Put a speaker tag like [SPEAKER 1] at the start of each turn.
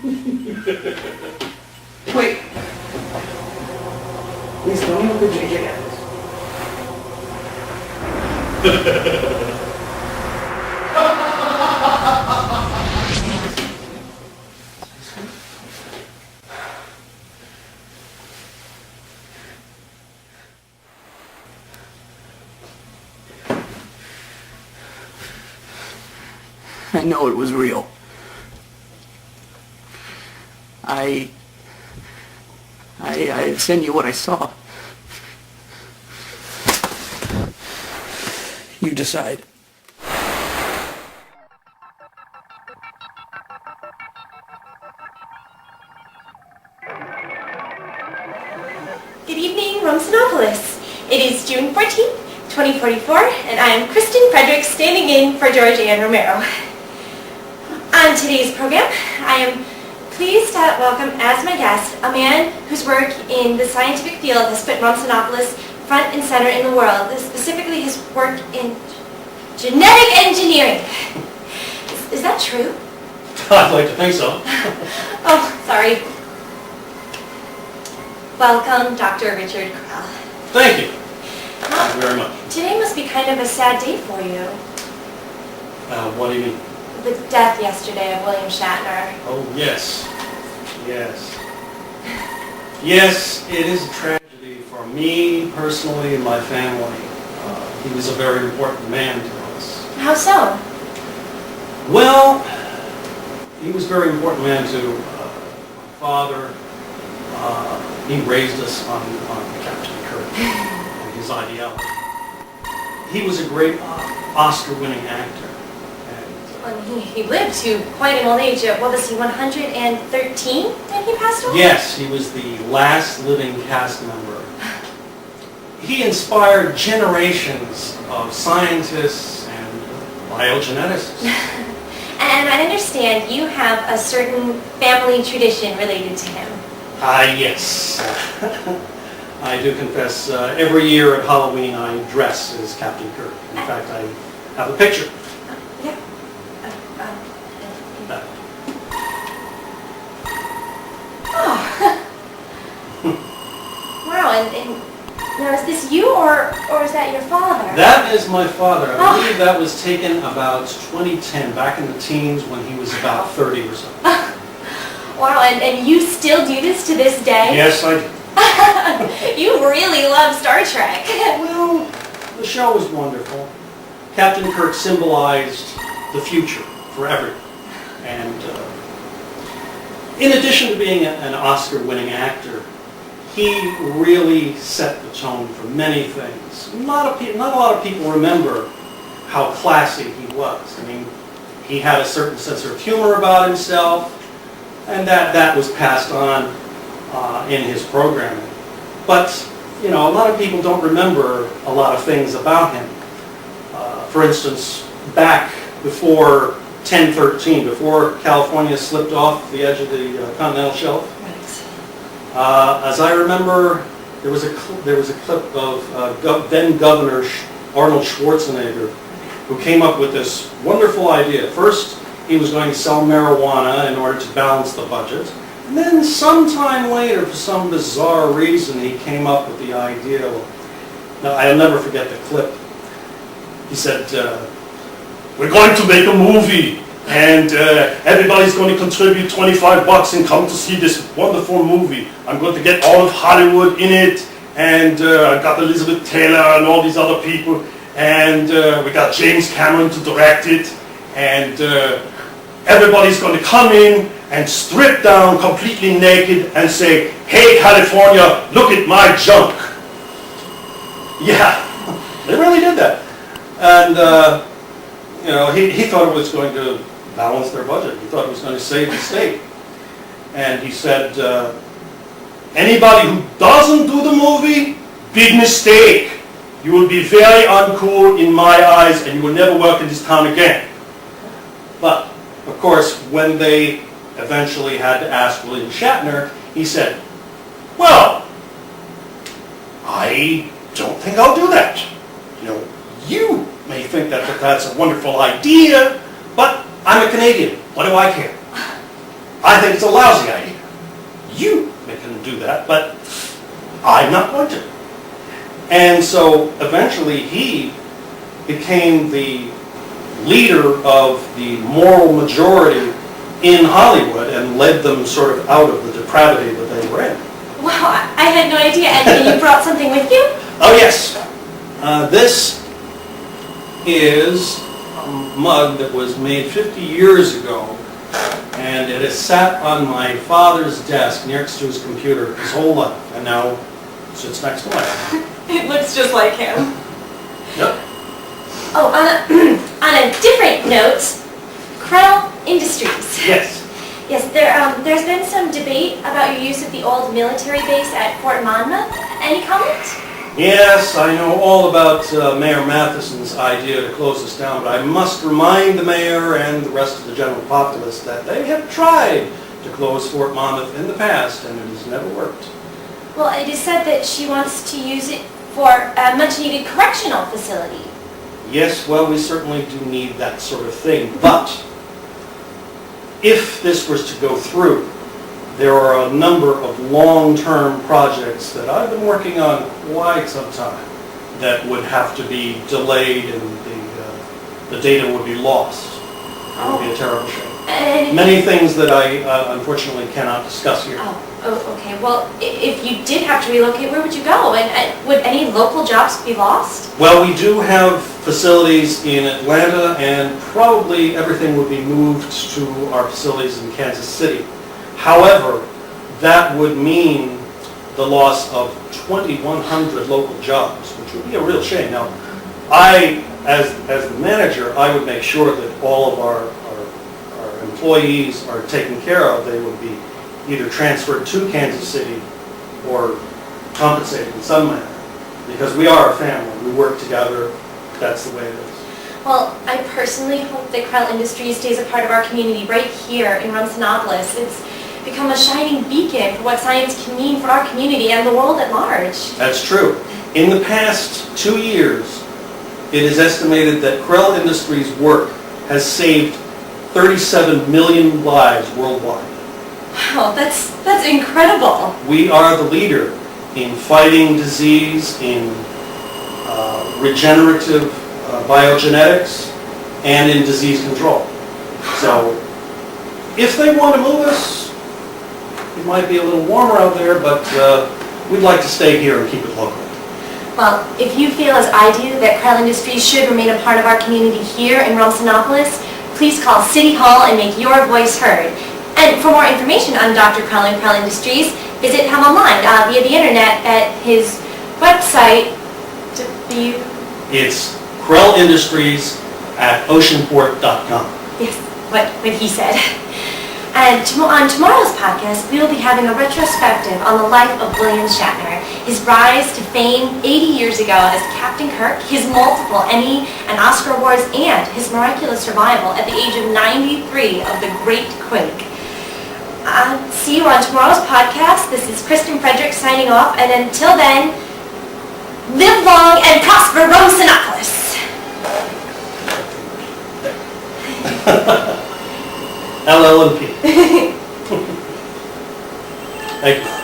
[SPEAKER 1] Wait. Please tell me what the JJF is. I know it was real. I send you what I saw. You decide.
[SPEAKER 2] Good evening, Romsinopolis. It is June 14th, 2044, and I am Kristen Frederick standing in for George Ann Romero. On today's program, I am pleased to welcome as my guest a man whose work in the scientific field has put Romsinopolis front and center in the world, specifically his work in genetic engineering. Is that true?
[SPEAKER 3] I'd like to think so.
[SPEAKER 2] Oh, sorry. Welcome, Dr. Richard Krell.
[SPEAKER 3] Thank you. Thank you very much.
[SPEAKER 2] Today must be kind of a sad day for you.
[SPEAKER 3] What do you mean?
[SPEAKER 2] The death yesterday of William Shatner.
[SPEAKER 3] Oh, yes. Yes. Yes, it is a tragedy for me personally and my family. He was a very important man to us.
[SPEAKER 2] How so?
[SPEAKER 3] Well, he was a very important man to my father. He raised us on Captain Kirk and his ideology. He was a great Oscar-winning actor.
[SPEAKER 2] Well, he lived to quite an old age. What was he, 113 when he passed away?
[SPEAKER 3] Yes, he was the last living cast member. He inspired generations of scientists and biogeneticists.
[SPEAKER 2] And I understand you have a certain family tradition related to him.
[SPEAKER 3] Yes. I do confess, every year at Halloween I dress as Captain Kirk. In fact, I have a picture.
[SPEAKER 2] Yeah. Oh. Wow, and now is this you or is that your father?
[SPEAKER 3] That is my father. I believe that was taken about 2010, back in the teens when he was about 30 or so.
[SPEAKER 2] Wow, and you still do this to this day?
[SPEAKER 3] Yes, I do.
[SPEAKER 2] You really love Star Trek.
[SPEAKER 3] Well, the show was wonderful. Captain Kirk symbolized the future for everyone. And in addition to being an Oscar-winning actor, he really set the tone for many things. Not a lot of people remember how classy he was. I mean, he had a certain sense of humor about himself, and that was passed on in his programming. But, you know, a lot of people don't remember a lot of things about him. For instance, back before 1013, before California slipped off the edge of the continental shelf, as I remember, there was a clip of then Governor Arnold Schwarzenegger, who came up with this wonderful idea. First, he was going to sell marijuana in order to balance the budget. And then sometime later, for some bizarre reason, he came up with the idea. Now, I'll never forget the clip. He said, we're going to make a movie, and everybody's going to contribute $25 and come to see this wonderful movie. I'm going to get all of Hollywood in it, and I got Elizabeth Taylor and all these other people, and we got James Cameron to direct it, and everybody's going to come in and strip down completely naked and say, hey California, look at my junk. Yeah, they really did that. And you know, he thought it was going to balance their budget. He thought it was going to save the state. And he said, anybody who doesn't do the movie, big mistake. You will be very uncool in my eyes and you will never work in this town again. But, of course, when they eventually had to ask William Shatner, he said, well, I don't think I'll do that. You know, you may think that that's a wonderful idea, but I'm a Canadian. What do I care? I think it's a lousy idea. You can do that, but I'm not going to. And so eventually he became the leader of the moral majority in Hollywood and led them sort of out of the depravity that they were in.
[SPEAKER 2] Wow, I had no idea. And you brought something with you?
[SPEAKER 3] Oh yes, this is a mug that was made 50 years ago, and it has sat on my father's desk next to his computer his whole life, and now sits next to mine.
[SPEAKER 2] It looks just like him.
[SPEAKER 3] Yep.
[SPEAKER 2] Oh, on a different note, Krell Industries.
[SPEAKER 3] Yes.
[SPEAKER 2] Yes, there's been some debate about your use of the old military base at Fort Monmouth. Any comment?
[SPEAKER 3] Yes, I know all about Mayor Matheson's idea to close this down, but I must remind the mayor and the rest of the general populace that they have tried to close Fort Monmouth in the past, and it has never worked.
[SPEAKER 2] Well, it is said that she wants to use it for a much-needed correctional facility.
[SPEAKER 3] Yes, well, we certainly do need that sort of thing, but if this was to go through, there are a number of long-term projects that I've been working on quite some time that would have to be delayed, and the data would be lost. It would be a terrible shame. Many things that I unfortunately cannot discuss here.
[SPEAKER 2] Oh, okay. Well, if you did have to relocate, where would you go? And would any local jobs be lost?
[SPEAKER 3] Well, we do have facilities in Atlanta, and probably everything would be moved to our facilities in Kansas City. However, that would mean the loss of 2,100 local jobs, which would be a real shame. Now, as the manager, I would make sure that all of our employees are taken care of. They would be either transferred to Kansas City or compensated in some manner, because we are a family. We work together. That's the way it is.
[SPEAKER 2] Well, I personally hope that Krell Industries stays a part of our community right here in Rumsinopolis. It's become a shining beacon for what science can mean for our community and the world at large.
[SPEAKER 3] That's true. In the past 2 years, it is estimated that Krell Industries' work has saved 37 million lives worldwide.
[SPEAKER 2] Wow, that's incredible.
[SPEAKER 3] We are the leader in fighting disease, in regenerative biogenetics, and in disease control. So if they want to move us, it might be a little warmer out there, but we'd like to stay here and keep it local.
[SPEAKER 2] Well, if you feel as I do that Krell Industries should remain a part of our community here in Rumsinopolis, please call City Hall and make your voice heard. And for more information on Dr. Krell and Krell Industries, visit him online via the internet at his website.
[SPEAKER 3] It's Krell Industries at oceanport.com.
[SPEAKER 2] Yes, what he said. And on tomorrow's podcast, we will be having a retrospective on the life of William Shatner, his rise to fame 80 years ago as Captain Kirk, his multiple Emmy and Oscar awards, and his miraculous survival at the age of 93 of the Great Quake. See you on tomorrow's podcast. This is Kristen Frederick signing off, and until then, live long and prosper, Rumsinopolis!
[SPEAKER 3] LL&P. Thank you.